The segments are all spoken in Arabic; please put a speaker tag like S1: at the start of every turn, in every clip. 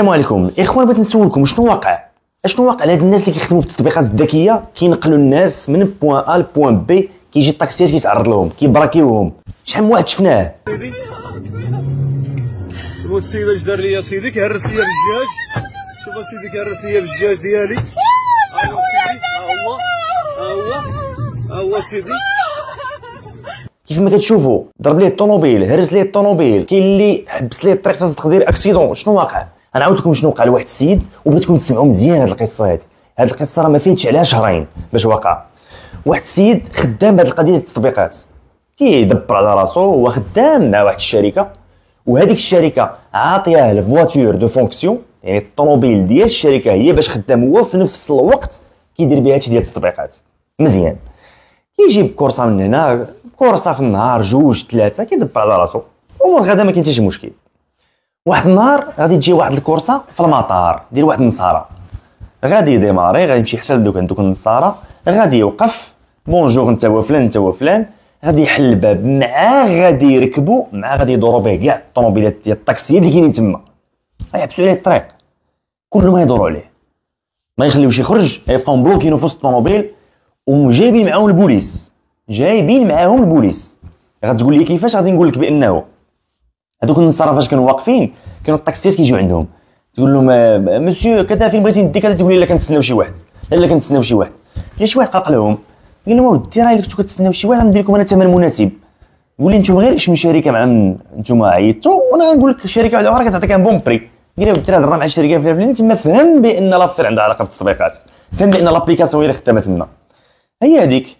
S1: السلام عليكم اخوان، بغيت نسولكم شنو واقع لهاد الناس اللي كيخدموا بالتطبيقات الذكيه كينقلوا الناس من بوان ا لبوان بي، كيجي الطاكسيات كيتعرض لهم كيبراكيوهم. شحال من واحد شفناه.
S2: سيدي السيد اش دار لي سيدي؟ كيهرس ليا بالدجاج. شوف سيدي كيهرس ليا بالدجاج ديالي. ها هو سيدي، ها هو سيدي.
S1: كيف ما كتشوفوا ضرب ليه الطوموبيل، هرس ليه الطوموبيل، كاين اللي حبس ليه الطريق تصدق دير اكسيدون. شنو واقع؟ غنعاود لكم شنو وقع لواحد السيد، وبغيتكم تسمعوا مزيان هاد القصه هادي. هاد القصه راه ما فيتش عليها شهرين باش وقع. واحد السيد خدام بهاد القضيه ديال التطبيقات، تيدبر على راسو، هو خدام مع واحد الشركه، وهذيك الشركه عاطياه الفواتور دو فونكسيون، يعني الطوموبيل ديال الشركه هي باش خدام هو في نفس الوقت كيدير بها هادشي ديال التطبيقات. مزيان كيجيب كورسه من هنا، كورسه في النهار، جوج ثلاثه، كيدبر على راسو، امور غدا ما كاين حتى شي مشكل. واحد النهار غادي تجي واحد الكورسه في المطار ديال واحد النصارى، غادي يديماري، غادي يمشي حتى لدوك النصارى، غادي يوقف، بونجور انت هو فلان انت هو فلان، غادي يحل الباب معاه، غادي يركبوا معاه، غادي يدوروا به كاع الطوموبيلات ديال الطاكسيات اللي كاينين تما، غيحبسوا عليه الطريق، كل ما يدوروا عليه ما يخليوش يخرج، يبقاو مبلوكينو في وسط الطوموبيل، وجايبين معاهم البوليس، غتقول لي كيفاش؟ غادي نقول لك بانه هذوك النصارى فاش كانوا واقفين كانوا الطاكسيات كيجيو عندهم، تقول لهم مسيو كذا فين بغيتي نديك، كذا، تقول لي لا كنتسناو شي واحد، لا كنتسناو شي واحد، جا شي واحد قلق لهم، قال لهم ودي راه الا كنتو كتسناو شي واحد غندير لكم انا ثمن مناسب، قول لي نتوما غير شي شركه مع نتوما عيطتوا وانا غنقول لك شركه واحده اخرى كتعطيك ان بون بري. قال له الدراري هضر مع الشركه فلان تما، فهم بان لافير عندها علاقه بالتطبيقات، فهم بان لابليكاسيون هي اللي خدامه تما، هي هذيك.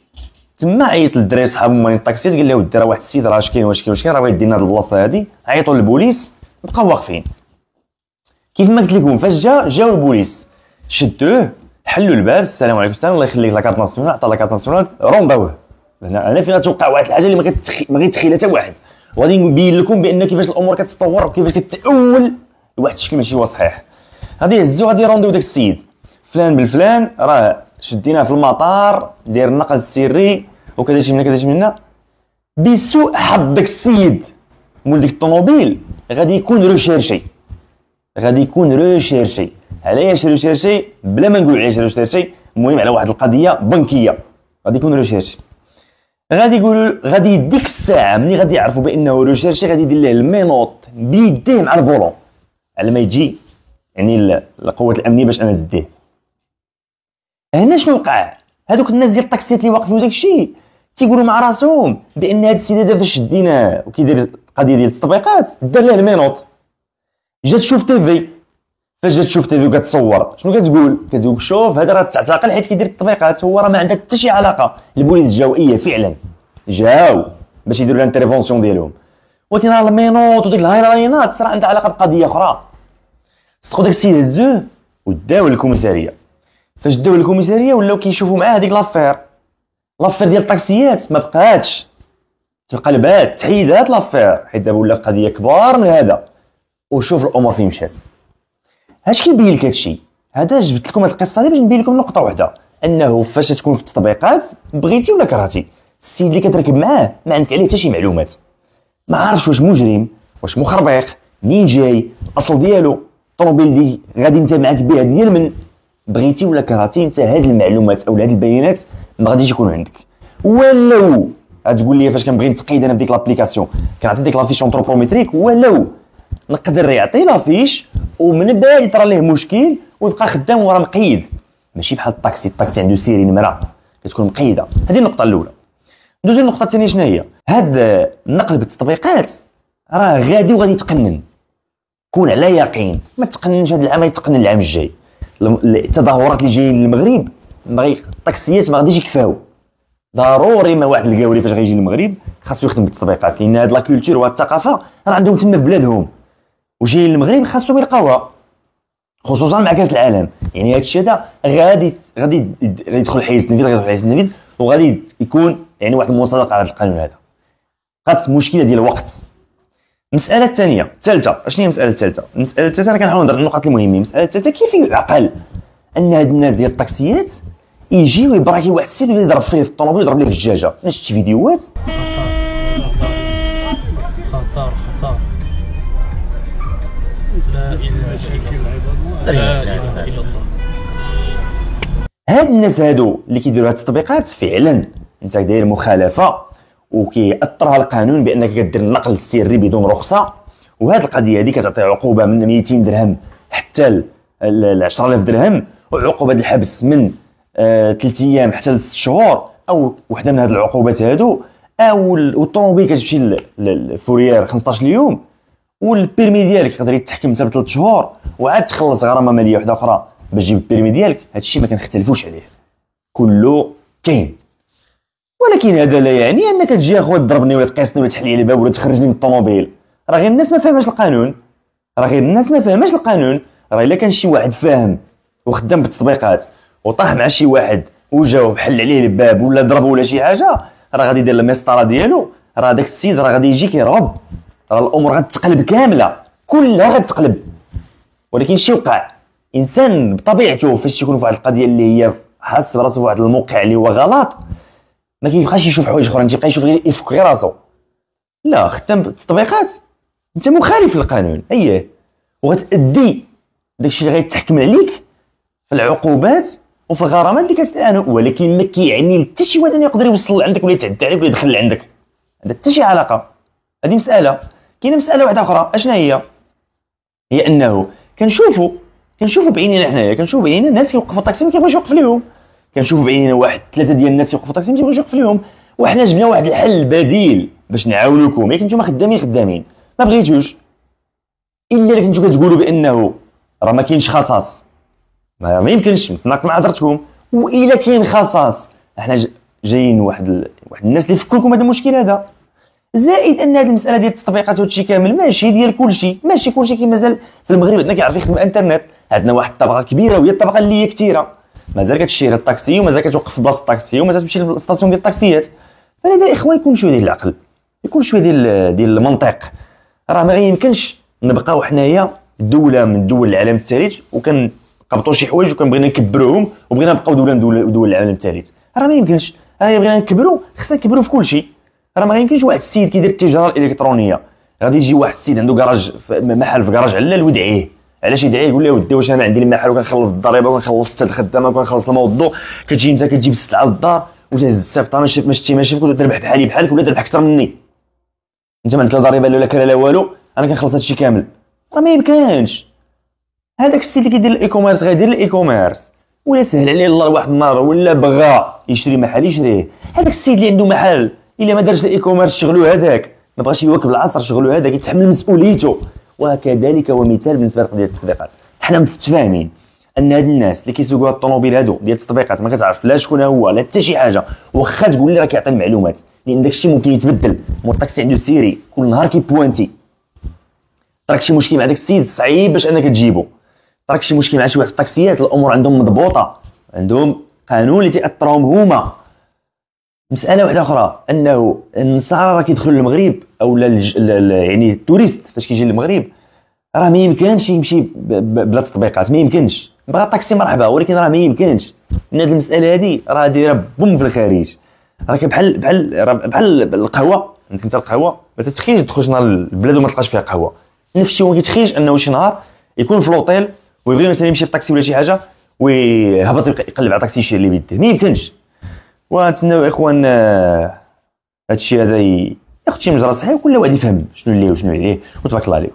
S1: تما عيط للدراري صحابو مالين الطاكسيات، قال له ودي راه واحد السيد راه اش كاين راه بغا يدينا هاد البلاصه هادي، عيطوا للبوليس، بقاو واقفين. كيف ما قلت لكم فاش جاو البوليس شدوه، حلوا الباب، السلام عليكم، السلام، الله يخليك لاكارت ناسيونال، عطا لاكارت ناسيونال، رونداوه. انا فين توقع واحد الحاجه اللي ما غيتخيلها حتى واحد، وغادي نبين لكم بان كيفاش الامور كتطور وكيفاش كتاول لواحد الشكل ماشي هو صحيح. غادي يهزو، غادي يرونديو داك السيد فلان بالفلان، راه شديناه في المطار داير النقل السري وكذا شي من هنا. بسوء حظ داك السيد مول ديك الطوموبيل غادي يكون ريشيرشي. علاش ريشيرشي؟ بلا ما نقول علاش ريشيرشي، المهم على واحد القضيه بنكيه غادي يكون ريشيرشي. غادي يقولوا، غادي ديك الساعه ملي غادي يعرفوا بانه ريشيرشي، غادي يدير ليه المينوط بيديه مع الفولون على ما يجي يعني القوات الامنيه باش انا نزديه. هنا شنو وقع؟ هذوك الناس ديال الطاكسيات اللي واقفين داك الشيء تيقولوا مع راسهم بان هذا السيد هذا فاش شديناه وكيدير القضيه ديال التطبيقات دار ليه المينوط. جات تشوف تيفي، فاش جات تشوف تيفي وكتصور شنو كتقول شوف هذا راه تعتقل حيت كيدير التطبيقات، هو راه ما عندها حتى شي علاقه. البوليس جاو فعلا جاو باش يديروا الانترفونسيون ديالهم، ولكن راه المينوط وديك الهايلاينات راه عندها علاقه بقضيه اخرى. صدقوا داك السيد هزوه وداوه للكوميساريه. فاش داو للكوميساريه ولاو كيشوفوا معاه هذيك لافير ديال الطاكسيات، ما بقاتش، تقلبات، تحيدات لافير، حيت دابا ولا قضيه كبار من هذا. وشوف الامور فين مشات. اش كيبين لك هادشي هذا؟ جبت لكم هاد القصه هذه باش نبين لكم نقطه واحده، انه فاش تكون في التطبيقات بغيتي ولا كرهتي، السيد اللي كتركب معاه ما عندك عليه حتى شي معلومات، ما عارفش واش مجرم واش مخربق، منين جاي، الاصل ديالو، الطوموبيل اللي غادي انت معاك بها ديال من، بغيتي ولا كرهتي انت هاد المعلومات او هاد البيانات ما غاديش يكونوا عندك. ولو غتقول لي فاش كنبغي نتقيد انا في ديك لابليكاسيون كنعطي ديك لافيش اونتروبوميتريك، ولو نقدر يعطي لافيش ومن بعد يطرى ليه مشكل ويبقى خدام وراه مقيد، ماشي بحال الطاكسي عنده سيري نمره كتكون مقيده. هذه النقطه الاولى. دوزو النقطه الثانيه شنو هي؟ هاد النقل بالتطبيقات راه غادي يتقنن، كون على يقين، ما تقننش هاد العام، يتقنن العام الجاي. التظاهرات اللي جايين للمغرب الطاكسيات ما غاديش يكفاو، ضروري ما واحد القاوري فاش غيجي للمغرب خاصو يخدم بالتطبيقات، لان هاد لا كولتور وهاد الثقافه راه عندهم تما في بلادهم، وجايين للمغرب خاصهم يلقاوها، خصوصا مع كاس العالم. يعني هاد الشيء هذا غادي يدخل حيز التنفيذ، وغادي يكون يعني واحد المصادقه على القانون هذا. بقات مشكله ديال الوقت. المساله الثالثه شنو هي المساله الثالثه؟ انا كنحاول نهضر على النقط المهمين. المساله الثالثه كيف يعقل ان هاد الناس ديال الطاكسيات يجيو يبراكي واحد السيد ويضرب فيه في الطوموبيل ويضرب ليه في الدجاجه. انا شفت فيديوهات
S3: خطر. لا
S2: لا اله الا الله.
S1: هاد الناس هادو اللي كيديروا هاد التطبيقات فعلا انت داير مخالفه وكيأثرها القانون بانك كدير النقل السري بدون رخصه، وهاد القضيه هادي كتعطي عقوبه من 200 درهم حتى ل 10000 درهم، وعقوبه الحبس من 3 ايام حتى ل 6 شهور، او وحده من هاد العقوبات هادو، او الطوموبيل كتمشي للفوريير 15 يوم، والبيرمي ديالك يقدر يتحكم حتى ب 3 شهور، وعاد تخلص غرامه ماليه واحده اخرى باش تجيب البيرمي ديالك. هادشي ما كنختلفوش عليه، كله كاين. ولكن هذا لا يعني انك تجي اخويا تضربني ولا تقيسني ولا تحل لي الباب ولا تخرجني من الطوموبيل. راه غير الناس ما فاهماش القانون، راه الا كان شي واحد فاهم وخدام بالتطبيقات وطاح مع شي واحد وجا وحل عليه الباب ولا ضربه ولا شي حاجه، راه غادي يدير المسطره ديالو، راه داك السيد راه غادي يجي كيرغب، راه الامور غتقلب كامله، كلها غتقلب. ولكن شي وقع انسان بطبيعته فاش يكون في واحد القضيه اللي هي حاس براسو في واحد الموقع اللي هو غلط، ما كيبقاش يشوف حوايج اخرين، تيبقى يشوف غير يفك غير راسو. لا، خدام بالتطبيقات انت مخالف للقانون، اييه، وغتأدي داكشي اللي غيتحكم عليك في العقوبات وفي الغرامات اللي كتعانوا. ولكن ما كيعني حتى شي واحد يقدر يوصل عندك ولا يتعدى عليك ولا يدخل لعندك، هذا حتى شي علاقه. هذه مساله. كاينه مساله واحده اخرى، اشنا هي انه كنشوفوا بعينينا حنايا، كنشوفوا بعينينا الناس كيوقفوا الطاكسي ما كيبغيش يوقف لهم، كنشوفوا بعينينا واحد 3 ديال الناس يوقفوا الطاكسي ما كيبغيش يوقف لهم، وحنا جبنا واحد الحل بديل باش نعاونوكم. ياك نتوما خدامين ما بغيتوش، الا الا كنتو كتقولوا بانه راه ما كاينش خصاص، ما يمكنش نتناقض مع هضرتكم. والا كاين خصاص احنا جايين واحد الناس اللي يفكوا لكم هذا المشكل هذا. زائد ان هذه المساله ديال التطبيقات وهادشي كامل ماشي ديال كلشي، ماشي كلشي كي مازال في المغرب عندنا كيعرف يخدم الانترنت. عندنا واحد الطبقه كبيره وهي الطبقه اللي هي كثيره، مازال كتشير الطاكسي ومازال كتوقف في بلاصه الطاكسي ومازال تمشي للسطاسيون ديال الطاكسيات. فلذا الاخوان يكون شويه ديال العقل، يكون شويه ديال المنطق. راه ما يمكنش نبقاو حنايا دوله من دول العالم الثالث وكنقبطوا شي حوايج وكنبغينا نكبروهم وبغينا نبقاو دوله من دول العالم الثالث. راه ما يمكنش، راه بغينا نكبروا خصنا نكبروا في كل شيء. راه ما يمكنش واحد السيد كيدير التجاره الالكترونيه غادي يجي واحد السيد عنده كراج محل في كراج علال ويدعيه. علاش يدعيه؟ يقول له ودي واش انا عندي المحل وكنخلص الضريبه وكنخلص حتى الخدامه وكنخلص الموظف، كتجي انت كتجيب السلعه للدار وتهز الصيفطه ما شفتي ولا تربح بحالي بحالك ولا تربح اكثر مني. انت ما عندك لا ضريبه لا كرا لا والو، انا كنخلص هادشي كامل. راه ما يمكنش. هذاك السيد اللي كيدير الاي كوميرس غيدير الاي كوميرس ولا سهل عليه الله واحد النهار ولا بغى يشري محل يشريه. هذاك السيد اللي عنده محل الا ما دارش الاي كوميرس شغلو هذاك، ما بغاش يواكب العصر شغلو هذاك، يتحمل مسؤوليته. وكذلك هو مثال بالنسبه لقضيه التطبيقات. حنا متفاهمين ان هاد الناس اللي كيسوقوا الطوموبيل هادو ديال التطبيقات ما كتعرف لا شكون هو لا حتى شي حاجه، واخا تقول لي راه كيعطي المعلومات، لان داكشي ممكن يتبدل. الطاكسي عنده سيري كل نهار كيبوانتي، راك شي مشكل مع داك السيد صعيب باش انك تجيبو، راك شي مشكل مع شي واحد في الطاكسيات الامور عندهم مضبوطه، عندهم قانون اللي تاثرهم هما. مساله واحده اخرى انه النصارى راه كيدخلوا للمغرب او يعني التوريست فاش كيجي للمغرب راه ما يمكنش يمشي بلا تطبيقات، ما يمكنش. بغا الطاكسي مرحبا، ولكن راه ما يمكنش. من هذه المساله هذه راه دايره بوم في الخارج، راه بحال القهوه. عندك انت القهوه ما تتخيلش تخرج نهار البلاد وما تلقاش فيها قهوه. نفس الشيء هو ما كيتخيلش انه شي نهار يكون في لوطيل ويبغي مثلا يمشي في طاكسي ولا شي حاجه ويهبط يقلب على طاكسي يشري اللي بيديه، ما يمكنش. ونتمنوا اخوان هذا الشيء هذا ياخذ شي مجرى صحيح وكل واحد يفهم شنو اللي وشنو عليه، وتبارك الله عليكم.